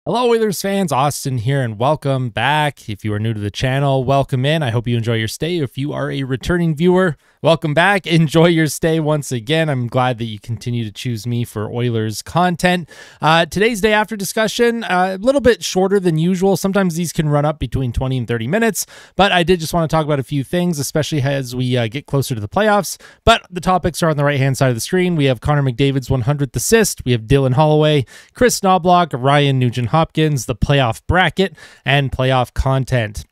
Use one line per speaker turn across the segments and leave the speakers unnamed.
Hello, Oilers fans. Austin here, and welcome back. If you are new to the channel, welcome in. I hope you enjoy your stay. If you are a returning viewer, welcome back. Enjoy your stay once again. I'm glad that you continue to choose me for Oilers content. Today's day after discussion, a little bit shorter than usual. Sometimes these can run up between 20 and 30 minutes, but I did just want to talk about a few things, especially as we get closer to the playoffs. But the topics are on the right-hand side of the screen. We have Connor McDavid's 100th assist. We have Dylan Holloway, Kris Knoblauch, Ryan Nugent-Hopkins, the playoff bracket, and playoff content.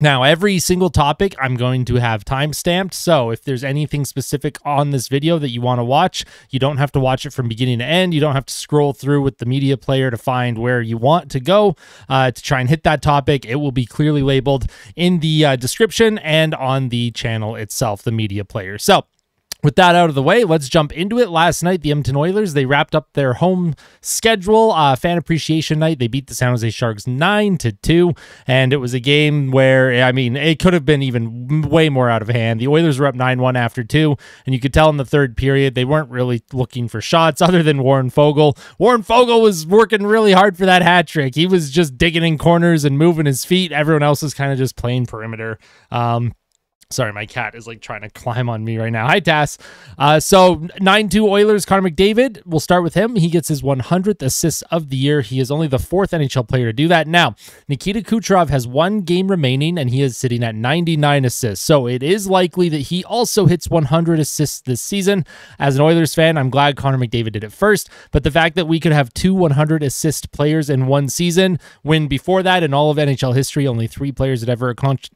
Now, every single topic I'm going to have time-stamped, so if there's anything specific on this video that you want to watch, you don't have to watch it from beginning to end. You don't have to scroll through with the media player to find where you want to go to try and hit that topic. It will be clearly labeled in the description and on the channel itself, the media player. So, with that out of the way, let's jump into it. Last night, the Edmonton Oilers, they wrapped up their home schedule, fan appreciation night. They beat the San Jose Sharks 9-2, and it was a game where, I mean, it could have been even way more out of hand. The Oilers were up 9-1 after 2, and you could tell in the third period they weren't really looking for shots other than Warren Foegele. Warren Foegele was working really hard for that hat trick. He was just digging in corners and moving his feet. Everyone else was kind of just playing perimeter. Sorry, my cat is like trying to climb on me right now. Hi, Tass. So 9-2 Oilers, Connor McDavid. We'll start with him. He gets his 100th assist of the year. He is only the fourth NHL player to do that. Now, Nikita Kucherov has one game remaining, and he is sitting at 99 assists. So it is likely that he also hits 100 assists this season. As an Oilers fan, I'm glad Connor McDavid did it first. But the fact that we could have two 100 assist players in one season, when before that in all of NHL history, only 3 players had ever accomplished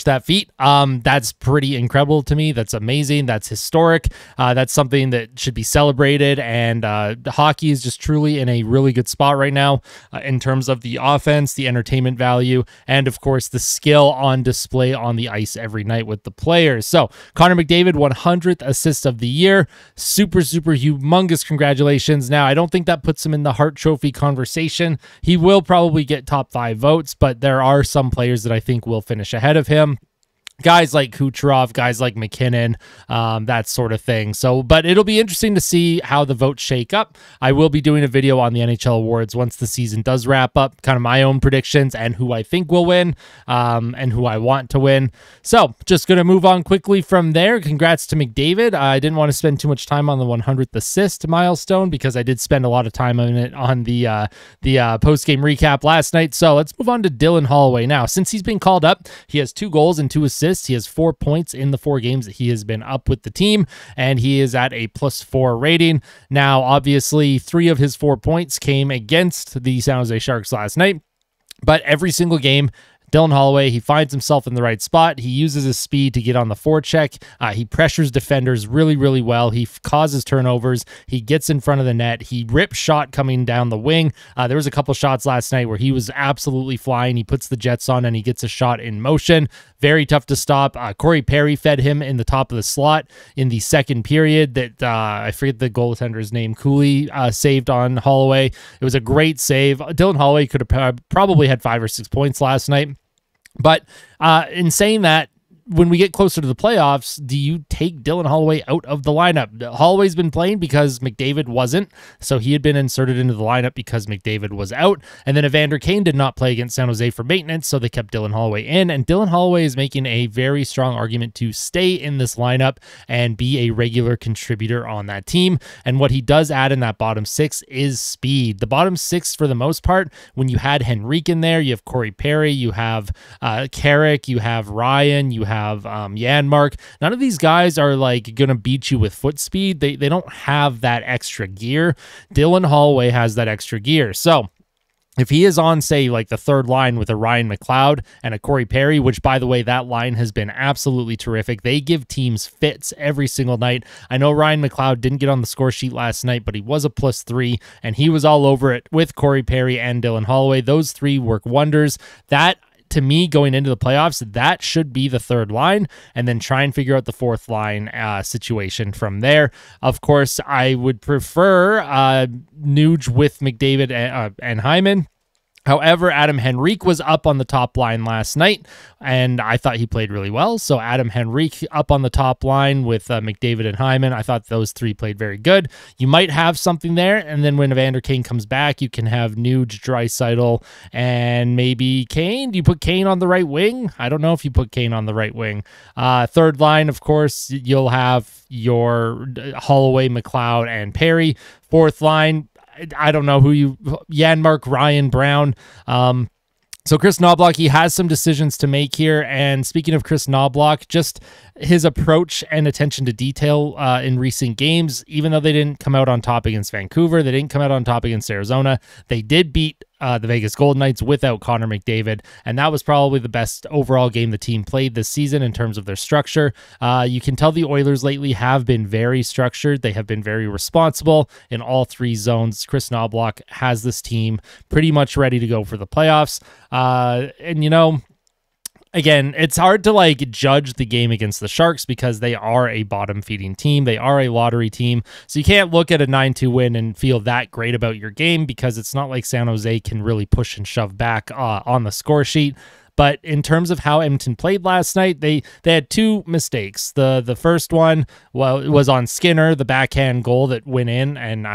that feat, that's pretty incredible to me. That's amazing. That's historic. That's something that should be celebrated, and hockey is just truly in a really good spot right now in terms of the offense, the entertainment value, and of course the skill on display on the ice every night with the players. So Connor McDavid, 100th assist of the year. Super humongous congratulations. Now, I don't think that puts him in the Hart Trophy conversation. He will probably get top 5 votes, but there are some players that I think will finish ahead of him. Guys like Kucherov, guys like McKinnon, that sort of thing. So, but it'll be interesting to see how the votes shake up. I will be doing a video on the NHL awards once the season does wrap up, kind of my own predictions and who I think will win, and who I want to win. So, just going to move on quickly from there. Congrats to McDavid. I didn't want to spend too much time on the 100th assist milestone because I did spend a lot of time on it on the post-game recap last night. So, let's move on to Dylan Holloway. Now, since he's been called up, he has 2 goals and 2 assists. He has 4 points in the 4 games that he has been up with the team, and he is at a +4 rating. Now, obviously, 3 of his 4 points came against the San Jose Sharks last night, but every single game, Dylan Holloway, he finds himself in the right spot. He uses his speed to get on the forecheck. He pressures defenders really well. He causes turnovers. He gets in front of the net. He rips shot coming down the wing. There was a couple shots last night where he was absolutely flying. He puts the Jets on and he gets a shot in motion. Very tough to stop. Corey Perry fed him in the top of the slot in the second period that I forget the goaltender's name. Cooley saved on Holloway. It was a great save. Dylan Holloway could have probably had 5 or 6 points last night. But in saying that, when we get closer to the playoffs, do you take Dylan Holloway out of the lineup? Holloway's been playing because McDavid wasn't, so he had been inserted into the lineup because McDavid was out. And then Evander Kane did not play against San Jose for maintenance, so they kept Dylan Holloway in. And Dylan Holloway is making a very strong argument to stay in this lineup and be a regular contributor on that team. And what he does add in that bottom 6 is speed. The bottom 6, for the most part, when you had Henrique in there, you have Corey Perry, you have Carrick, you have Ryan, you have Janmark. None of these guys are like going to beat you with foot speed. They don't have that extra gear. Dylan Holloway has that extra gear. So if he is on, say, like the third line with a Ryan McLeod and a Corey Perry, which, by the way, that line has been absolutely terrific. They give teams fits every single night. I know Ryan McLeod didn't get on the score sheet last night, but he was a +3, and he was all over it with Corey Perry and Dylan Holloway. Those 3 work wonders. That, to me, going into the playoffs, that should be the third line, and then try and figure out the fourth line situation from there. Of course, I would prefer Nuge with McDavid and Hyman. However, Adam Henrique was up on the top line last night, and I thought he played really well. So Adam Henrique up on the top line with McDavid and Hyman. I thought those three played very good. You might have something there, and then when Evander Kane comes back, you can have Nuge, Draisaitl, and maybe Kane. Do you put Kane on the right wing? I don't know if you put Kane on the right wing. Third line, of course, you'll have your Holloway, McLeod, and Perry. Fourth line, I don't know who you, Janmark, Ryan, Brown. So Kris Knoblauch, he has some decisions to make here. And speaking of Kris Knoblauch, just his approach and attention to detail in recent games, even though they didn't come out on top against Vancouver, they didn't come out on top against Arizona, they did beat the Vegas Golden Knights without Connor McDavid, and that was probably the best overall game the team played this season in terms of their structure. You can tell the Oilers lately have been very structured. They have been very responsible in all three zones. Kris Knoblauch has this team pretty much ready to go for the playoffs. And, you know, again, it's hard to like judge the game against the Sharks because they are a bottom feeding team. They are a lottery team. So you can't look at a 9-2 win and feel that great about your game because it's not like San Jose can really push and shove back on the score sheet. But in terms of how Edmonton played last night, they had two mistakes. The first one, well, it was on Skinner, the backhand goal that went in, and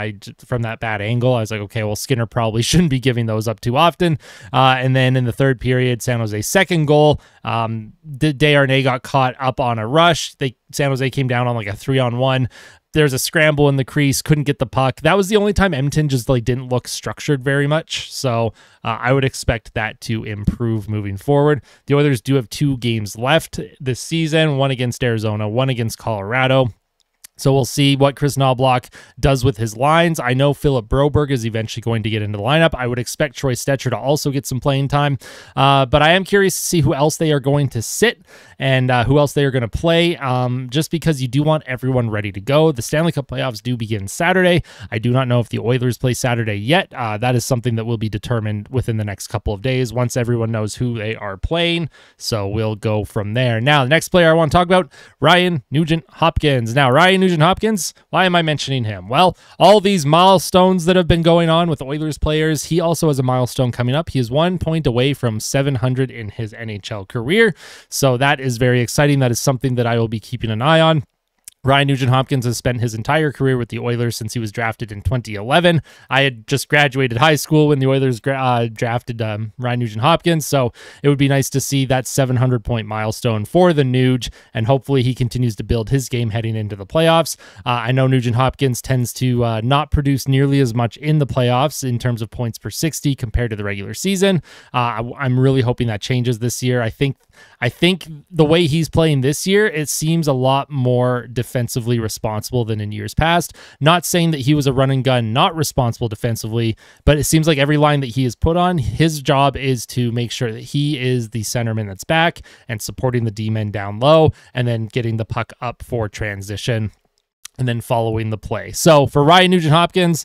from that bad angle, I was like, okay, well, Skinner probably shouldn't be giving those up too often. And then in the third period, San Jose's second goal, Desharnais got caught up on a rush. San Jose came down on like a 3-on-1. There's a scramble in the crease, couldn't get the puck. That was the only time Edmonton just like didn't look structured very much. So I would expect that to improve moving forward. The Oilers do have 2 games left this season, one against Arizona, one against Colorado. So we'll see what Kris Knoblauch does with his lines. I know Philip Broberg is eventually going to get into the lineup. I would expect Troy Stecher to also get some playing time. But I am curious to see who else they are going to sit and who else they are going to play, just because you do want everyone ready to go. The Stanley Cup playoffs do begin Saturday. I do not know if the Oilers play Saturday yet. That is something that will be determined within the next couple of days once everyone knows who they are playing. So we'll go from there. Now, the next player I want to talk about, Ryan Nugent-Hopkins. Now, Ryan Nugent-Hopkins, why am I mentioning him? Well, all these milestones that have been going on with Oilers players, he also has a milestone coming up. He is 1 point away from 700 in his NHL career. So that is very exciting. That is something that I will be keeping an eye on. Ryan Nugent-Hopkins has spent his entire career with the Oilers since he was drafted in 2011. I had just graduated high school when the Oilers drafted Ryan Nugent-Hopkins, so it would be nice to see that 700-point milestone for the Nuge, and hopefully he continues to build his game heading into the playoffs. I know Nugent-Hopkins tends to not produce nearly as much in the playoffs in terms of points per 60 compared to the regular season. I'm really hoping that changes this year. I think the way he's playing this year, it seems a lot more defensively responsible than in years past. Not saying that he was a run and gun, not responsible defensively, but it seems like every line that he is put on, his job is to make sure that he is the centerman that's back and supporting the D-men down low and then getting the puck up for transition and then following the play. So for Ryan Nugent-Hopkins,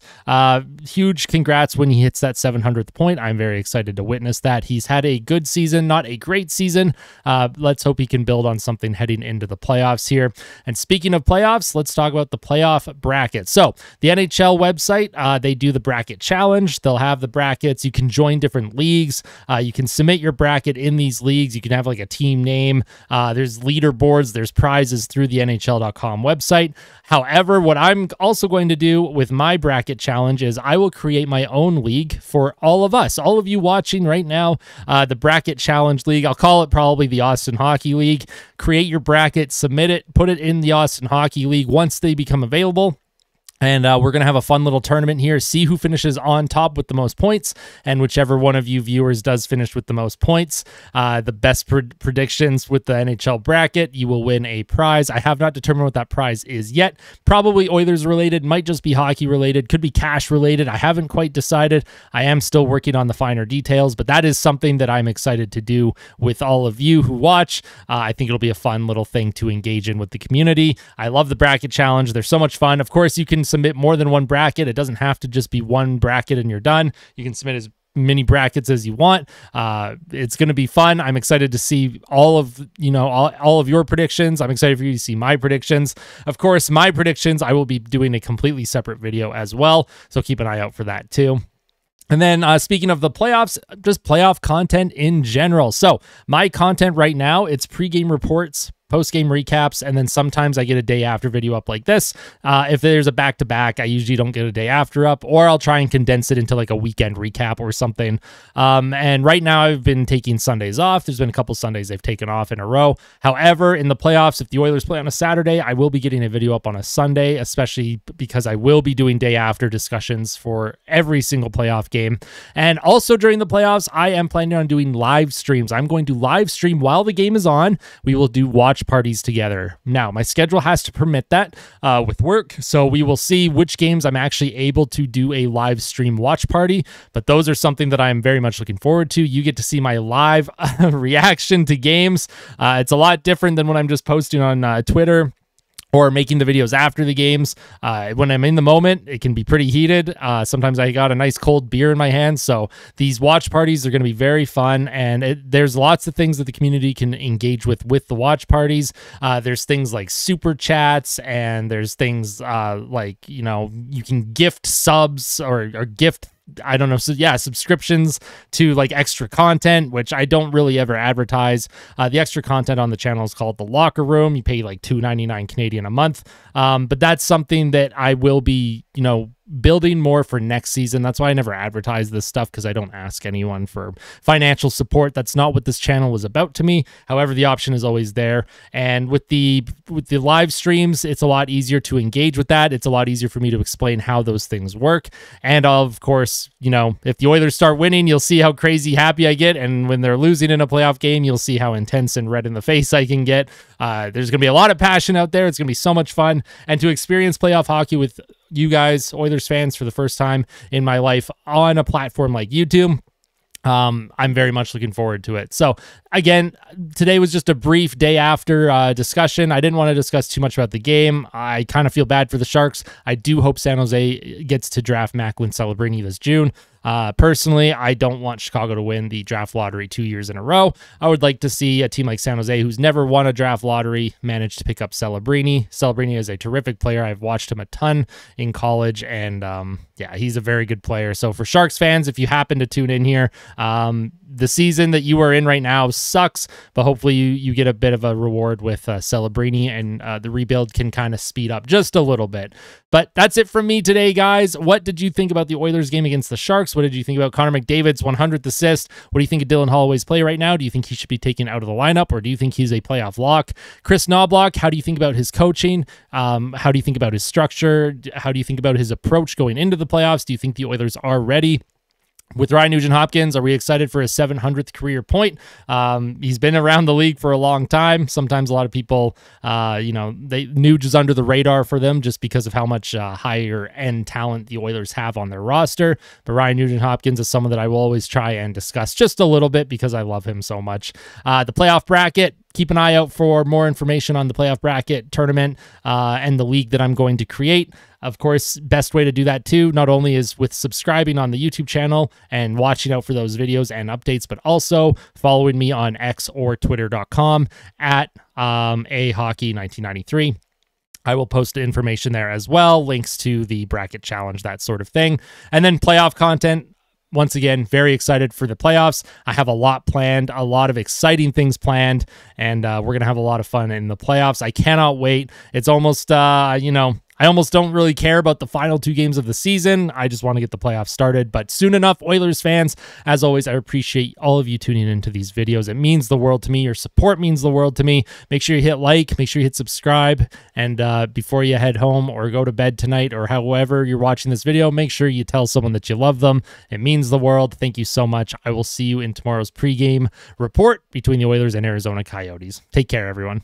huge congrats when he hits that 700th point. I'm very excited to witness that. He's had a good season, not a great season. Let's hope he can build on something heading into the playoffs here. And speaking of playoffs, let's talk about the playoff bracket. So the NHL website, they do the bracket challenge. They'll have the brackets. You can join different leagues. You can submit your bracket in these leagues. You can have like a team name. There's leaderboards. There's prizes through the NHL.com website. However, what I'm also going to do with my bracket challenge is I will create my own league for all of us, all of you watching right now, the bracket challenge league. I'll call it probably the Austin Hockey League. Create your bracket, submit it, put it in the Austin Hockey League once they become available. And we're going to have a fun little tournament here, see who finishes on top with the most points, and whichever one of you viewers does finish with the most points, the best predictions with the NHL bracket, you will win a prize. I have not determined what that prize is yet. Probably Oilers related, might just be hockey related, could be cash related. I haven't quite decided. I am still working on the finer details, but that is something that I'm excited to do with all of you who watch. I think it'll be a fun little thing to engage in with the community. I love the bracket challenge. They're so much fun. Of course, you can submit more than one bracket. It doesn't have to just be one bracket and you're done. You can submit as many brackets as you want. It's going to be fun. I'm excited to see all of your predictions. I'm excited for you to see my predictions. Of course, my predictions, I will be doing a completely separate video as well, so keep an eye out for that too. And then speaking of the playoffs, just playoff content in general. So my content right now, it's pregame reports, post-game recaps, and then sometimes I get a day after video up like this. If there's a back-to-back, I usually don't get a day after up, or I'll try and condense it into like a weekend recap or something. And right now I've been taking Sundays off. There's been a couple Sundays I've taken off in a row. However, in the playoffs, if the Oilers play on a Saturday, I will be getting a video up on a Sunday, especially because I will be doing day after discussions for every single playoff game. And also during the playoffs, I am planning on doing live streams. I'm going to live stream while the game is on. We will do watch parties together. Now, my schedule has to permit that with work, so we will see which games I'm actually able to do a live stream watch party, but those are something that I'm very much looking forward to. You get to see my live reaction to games. It's a lot different than when I'm just posting on Twitter or making the videos after the games. When I'm in the moment, it can be pretty heated. Sometimes I got a nice cold beer in my hand. So these watch parties are going to be very fun. And there's lots of things that the community can engage with the watch parties. There's things like super chats, and there's things like, you know, you can gift subs or gift, I don't know. So yeah, subscriptions to like extra content, which I don't really ever advertise. The extra content on the channel is called The Locker Room. You pay like $2.99 Canadian a month. But that's something that I will be, you know, building more for next season. That's why I never advertise this stuff, because I don't ask anyone for financial support. That's not what this channel was about to me. However, the option is always there. And with the live streams, it's a lot easier to engage with that. It's a lot easier for me to explain how those things work. And of course, you know, if the Oilers start winning, you'll see how crazy happy I get. And when they're losing in a playoff game, you'll see how intense and red in the face I can get. There's going to be a lot of passion out there. It's going to be so much fun. And to experience playoff hockey with you guys, Oilers fans, for the first time in my life on a platform like YouTube, I'm very much looking forward to it. So again, today was just a brief day after discussion. I didn't want to discuss too much about the game. I kind of feel bad for the Sharks. I do hope San Jose gets to draft Macklin Celebrini this June. Personally, I don't want Chicago to win the draft lottery 2 years in a row. I would like to see a team like San Jose, who's never won a draft lottery, manage to pick up Celebrini. Celebrini is a terrific player. I've watched him a ton in college, and yeah, he's a very good player. So for Sharks fans, if you happen to tune in here, the season that you are in right now sucks, but hopefully you get a bit of a reward with Celebrini, and the rebuild can kind of speed up just a little bit. But that's it from me today, guys. What did you think about the Oilers game against the Sharks? What did you think about Connor McDavid's 100th assist? What do you think of Dylan Holloway's play right now? Do you think he should be taken out of the lineup, or do you think he's a playoff lock? Kris Knoblauch, how do you think about his coaching? How do you think about his structure? How do you think about his approach going into the playoffs? Do you think the Oilers are ready? With Ryan Nugent-Hopkins, are we excited for his 700th career point? He's been around the league for a long time. Sometimes a lot of people, you know, Nuge is under the radar for them just because of how much higher end talent the Oilers have on their roster. But Ryan Nugent-Hopkins is someone that I will always try and discuss just a little bit because I love him so much. The playoff bracket. Keep an eye out for more information on the playoff bracket tournament and the league that I'm going to create. Of course, best way to do that too, not only is with subscribing on the YouTube channel and watching out for those videos and updates, but also following me on X or Twitter.com at ahockey1993. I will post information there as well, links to the bracket challenge, that sort of thing. And then playoff content. Once again, very excited for the playoffs. I have a lot planned, a lot of exciting things planned, and we're going to have a lot of fun in the playoffs. I cannot wait. It's almost, you know, I almost don't really care about the final 2 games of the season. I just want to get the playoffs started. But soon enough, Oilers fans, as always, I appreciate all of you tuning into these videos. It means the world to me. Your support means the world to me. Make sure you hit like, make sure you hit subscribe. And before you head home or go to bed tonight or however you're watching this video, make sure you tell someone that you love them. It means the world. Thank you so much. I will see you in tomorrow's pregame report between the Oilers and Arizona Coyotes. Take care, everyone.